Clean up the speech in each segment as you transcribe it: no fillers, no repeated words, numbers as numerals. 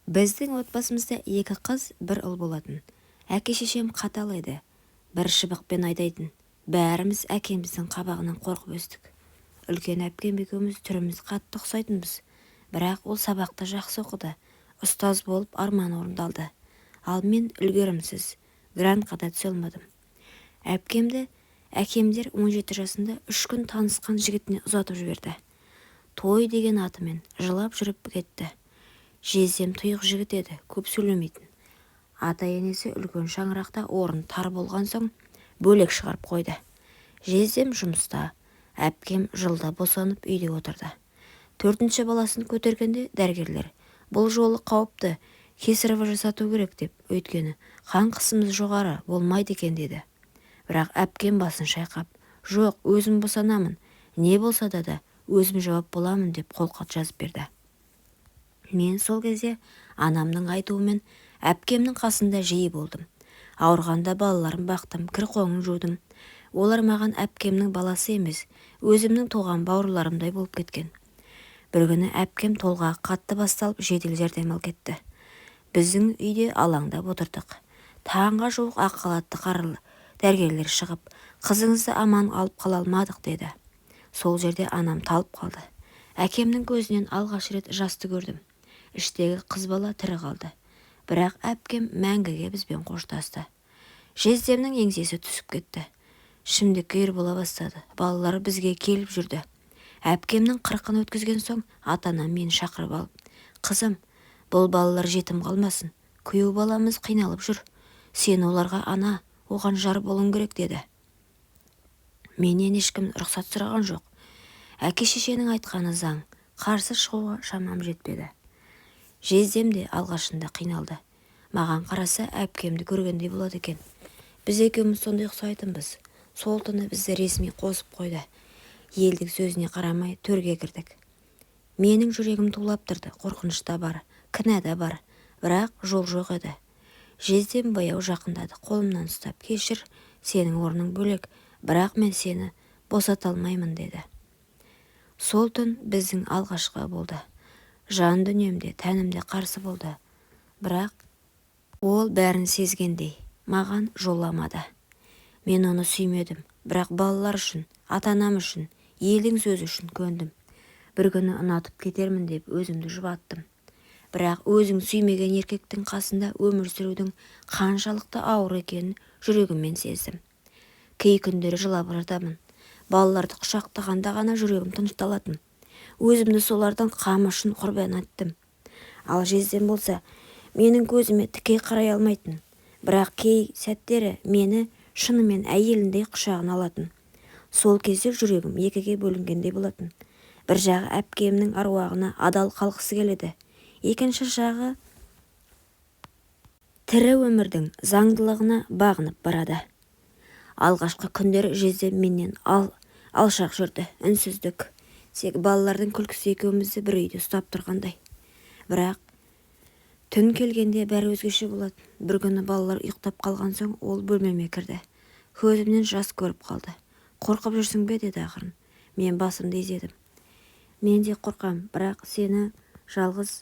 Біздің отбасымызда 2 қыз, 1 ұл болатын. Әке-шешем қатал еді. Бір шыбықпен айдайтын. Бәріміз әкеміздің қабағынан қорқып өстік. Үлкен әпкем екеуміз түріміз қатты ұқсайтынбыз. Бірақ ол сабақты жақсы оқыды. Ұстаз болып арманы орындалды. Ал мен үлгерімсіз, грантқа да түсе алмадым. Әпкемді әкемдер 17 жасында 3 күн танысқан жігітіне ұзатып жіберді. Той деген атымен жылап жүріп кетті. Жездем тұйық жігіт еді, көп сөйлемейтін. Ата-енесі үлкен шаңырақта орын тар болған соң бөлек шығарып қойды. Жездем жұмыста, әпкем жылда босанып үйде отырды. 4-ші баласын көтергенде дәрігерлер бұл жолы қауіпті, кесарево жасату керек деп, өйткені қан қысымыз жоғары болмайды екен деді. Бірақ әпкем басын шайқап, жоқ, өзім босанамын, не болса да өзім жауап боламын деп қолхат жазып берді. Мен сол кезде анамның айтуымен әпкемнің қасында жиі болдым. Ауырғанда балаларым бақтым, кір-қоңын жудым. Олар маған әпкемнің баласы емес, өзімнің туған бауырларымдай болып кеткен. Бір күні әпкем толғағы қатты басталып, жедел жәрдем алып кетті. Біздің үйде алаңдап отырдық. Таңға жуық ақ халатты қаралы дәрігерлер шығып, қызыңызды аман алып қала алмадық деді. Сол жерде анам талып қалды. Әкемнің көзінен алғаш рет жасты көрдім. Іштегі қыз бала тірі қалды. Бірақ әпкем мәңгіге бізбен қоштасты. Жездемнің еңсесі түсіп кетті. Шімдік күйір бола бастады. Балалар бізге келіп жүрді. Әпкемнің 40-ын өткізген соң ата-анам мені шақырып алып, қызым, бұл балалар жетім қалмасын. Күйеу баламыз қиналып жүр. Сен оларға ана, оған жар болуың керек деді. Менен ешкім рұқсат сұраған жоқ. Әке-шешенің айтқаны заң, қарсы шығуға шамам жетпеді. Жездем де алғашында қиналды. Маған қараса әпкемді көргендей болады екен. Біз екеуміз сондай ұқсайтынбыз. Сол түні бізді ресми қосып қойды. Елдің сөзіне қарамай төрге кірдік. Менің жүрегім тулап тұрды, қорқыныш та бар, кінә да бар, бірақ жол жоқ еді. Жездем баяу жақындады, қолымнан ұстап, кешір, сенің орның бөлек, бірақ мен сені босата алмаймын деді. Сол түн біздің алғашқы болды. Жан дүниемде, тәнімде қарсы болды. Бірақ ол бәрін сезгендей, маған жоламады. Мен оны сүймедім, бірақ балалар үшін, ата-анам үшін, елдің сөзі үшін көндім. Бір күні ұнатып кетермін деп өзімді жұбаттым. Бірақ өзің сүймеген еркектің қасында өмір сүрудің қаншалықты ауыр екенін жүрегіммен сездім. Кей күндері жылап жатамын. Балаларды құшақтағанда ғана жүрегім тынышталатын. Өзімді солардың қамы үшін құрбан еттім. Ал жездем болса, менің көзіме тіке қарай алмайтын. Бірақ кей сәттері мені шынымен әйеліндей құшағына алатын. Сол кезде жүрегім екіге бөлінгендей болатын. Бір жағы әпкемнің аруағына адал қалғысы келеді. Екінші жағы тірі өмірдің заңдылығына бағынып барады. Алғашқы күндері жездем менен алшақ жүрді, үнсіздік. Балалардың күлкісі екеумізді бір үйде ұстап тұрғандай. Бірақ түн келгенде бәрі өзгеше болады. Бір күні балалар ұйықтап қалған соң ол бөлмеме кірді. Көзімнен жас көріп қалды. Қорқып жүрсің бе деді ақырын. Мен басымды изедім. Мен де қорқам, бірақ сені жалғыз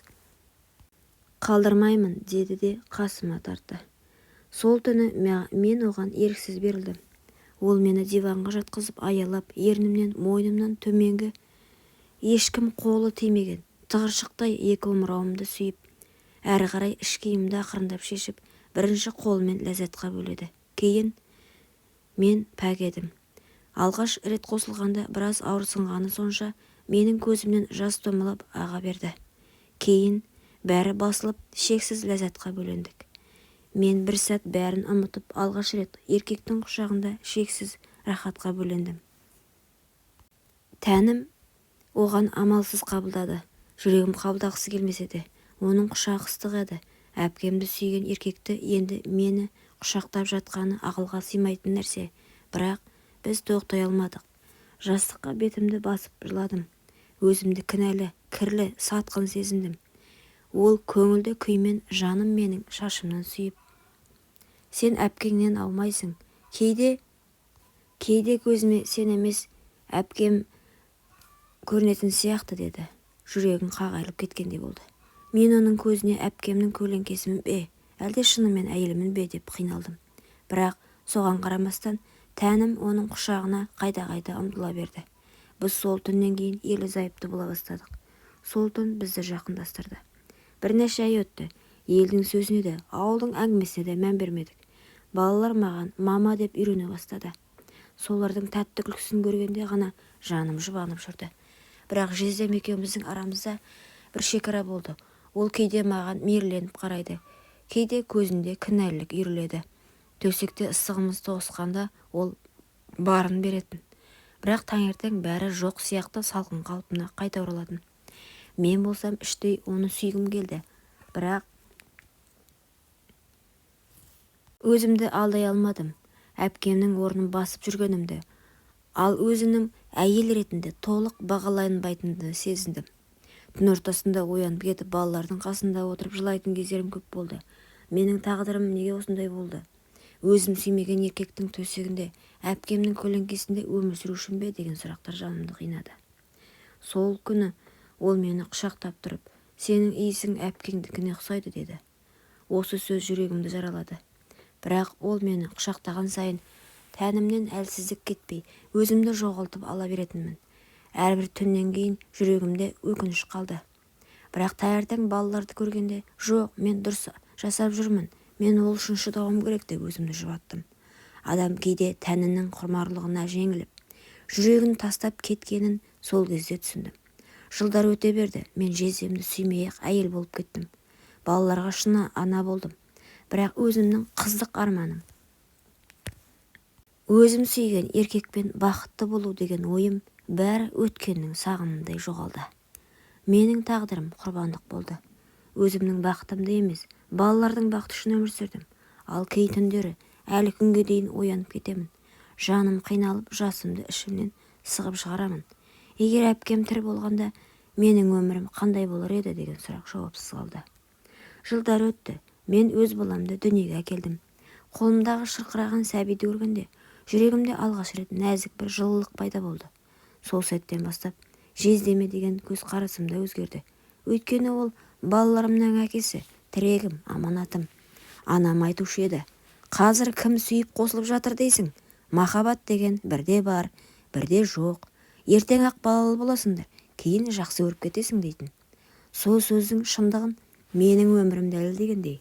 қалдырмаймын деді де қасыма тартты. Сол түні мен оған еріксіз берілдім. Ол мені диванға жатқызып аялап, ернімнен, мойнымнан төменгі ешкім қолы тимеген тығыршықтай екі омырауымды сүйіп, әрі қарай іш киімімді ақырындап шешіп, бірінші қолымен ләззатқа бөледі. Кейін мен пәк едім. Алғаш рет қосылғанда біраз ауырсынғаны сонша менің көзімнен жас домалап аға берді. Кейін бәрі басылып, шексіз ләззатқа бөлендік. Мен бір сәт бәрін ұмытып, алғаш рет еркектің құшағында шексіз рахатқа бөлендім. Тәнім оған амалсыз қабылдады. Жүрегім қабылдағысы келмесе де, оның құшағы ыстық еді. Әпкемді сүйген еркекті енді мені құшақтап жатқаны ақылға сыймайтын нәрсе. Бірақ біз тоқтай алмадық. Жастыққа бетімді басып жыладым. Өзімді кінәлі, кірлі, сатқын сезіндім. Ол көңілді күймен жаным менің шашымнан сүйіп, сен әпкеңнен аумайсың. Кейде көзіме сен емес, әпкем көрінетін сияқты деді. Жүрегім қағайылып кеткендей болды. Мен оның көзіне әпкемнің көлеңкесімін бе, әлде шынымен әйелімін бе деп қиналдым. Бірақ соған қарамастан тәнім оның құшағына қайта-қайта ұмтыла берді. Біз сол түннен кейін ерлі-зайыпты бола бастадық. Сол түн бізді жақындастырды. Бірнеше ай өтті. Елдің сөзіне де, ауылдың әңгімесіне де мән бермедік. Балалар маған мама деп үйрене бастады. Солардың тәтті күлкісін көргенде ғана жаным жұбанып жүрді. Бірақ жездем екеуміздің арамызда бір шекара болды. Ол кейде маған мейірленіп қарайды, кейде көзінде кінәлілік үйіріледі. Төсекте ыстығымыз тоғысқанда ол барын беретін. Бірақ таңертең бәрі жоқ сияқты салқын қалпына қайта оралатын. Мен болсам іштей оны сүйгім келді. Бірақ өзімді алдай алмадым. Әпкемнің орнын басып жүргенімді, ал өзінің әйел ретінде толық бағаланбайтынды сезіндім. Түн ортасында оянып кетіп балалардың қасында отырып жылайтын кездерім көп болды. Менің тағдырым неге осындай болды? Өзім сүймеген еркектің төсегінде, әпкемнің көлеңкесінде өмір сүру үшін бе деген сұрақтар жанымды қинады. Сол күні ол мені құшақтап тұрып, сенің иісің әпкеңдікіне ұқсайды деді. Осы сөз жүрегімді жаралады. Бірақ ол мені құшақтаған сайын тәнімнен әлсіздік кетпей, өзімді жоғалтып ала беретінмін. Әрбір түннен кейін жүрегімде өкініш қалды. Бірақ таңертең балаларды көргенде, жоқ, мен дұрыс жасап жүрмін, мен ол үшін шыдауым керек деп өзімді жұбаттым. Адам кейде тәнінің құрмарлығына жеңіліп, жүрегін тастап кеткенін сол кезде түсіндім. Жылдар өте берді, мен жездемді сүймей-ақ әйел болып кеттім. Балаларға шын ана болдым. Бірақ өзімнің қыздық арманым, өзім сүйген еркекпен бақытты болу деген ойым бәрі өткеннің сағымындай жоғалды. Менің тағдырым құрбандық болды. Өзімнің бақытымды емес, балалардың бақыты үшін өмір сүрдім. Ал кей түндері әлі күнге дейін оянып кетемін. Жаным қиналып, жасымды ішімнен сығып шығарамын. Егер әпкем тірі болғанда, менің өмірім қандай болар еді деген сұрақ жауапсыз қалды. Жылдар өтті. Мен өз баламды дүниеге әкелдім. Қолымдағы шырқыраған сәбиді көргенде, жүрегімде алғаш рет нәзік бір жылылық пайда болды. Сол сәттен бастап жездеме деген көзқарасым да өзгерді. Өйткені ол балаларымның әкесі, тірегім, аманатым. Анам айтушы еді, қазір кім сүйіп қосылып жатыр дейсің? Махаббат деген бірде бар, бірде жоқ. Ертең ақ балалы боласыңдар, кейін жақсы көріп кетесің дейтін. Сол сөздің шындығын менің өмірім дәлелдегендей.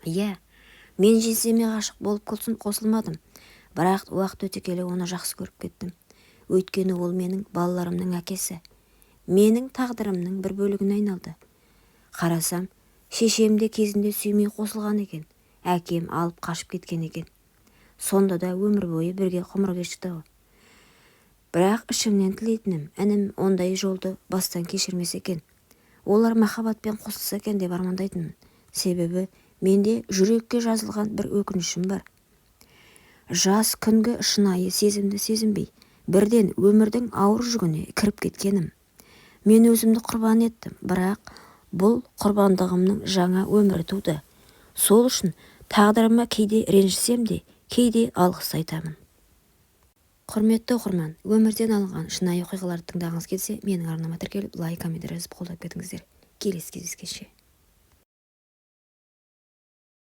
Иә, мен жездеме ғашық болып қосылмадым, бірақ уақыт өте келе оны жақсы көріп кеттім. Өйткені ол менің балаларымның әкесі, менің тағдырымның бір бөлігіне айналды. Қарасам, шешем де кезінде сүймей қосылған екен, әкем алып қашып кеткен екен. Сонда да өмір бойы бірге ғұмыр кешті. Бірақ ішімнен тілейтінім, інім ондай жолды бастан кешірмес екен. Олар махаббатпен қосылса екен деп армандайтынмын. Себебі менде жүрекке жазылған бір өкінішім бар. Жас күнгі шынайы сезімді сезінбей, бірден өмірдің ауыр жүгіне кіріп кеткенім. Мен өзімді құрбан еттім, бірақ бұл құрбандығымның жаңа өмірі туды. Сол үшін тағдырыма кейде ренжісем де, кейде алғыс айтамын. Құрметті оқырман, өмірден алынған шынайы оқиғаларды тыңдағыңыз келсе, менің арнама тіркеліп, лайк, комментарий жазып қолдап кетіңіздер. Келесі кездескенше.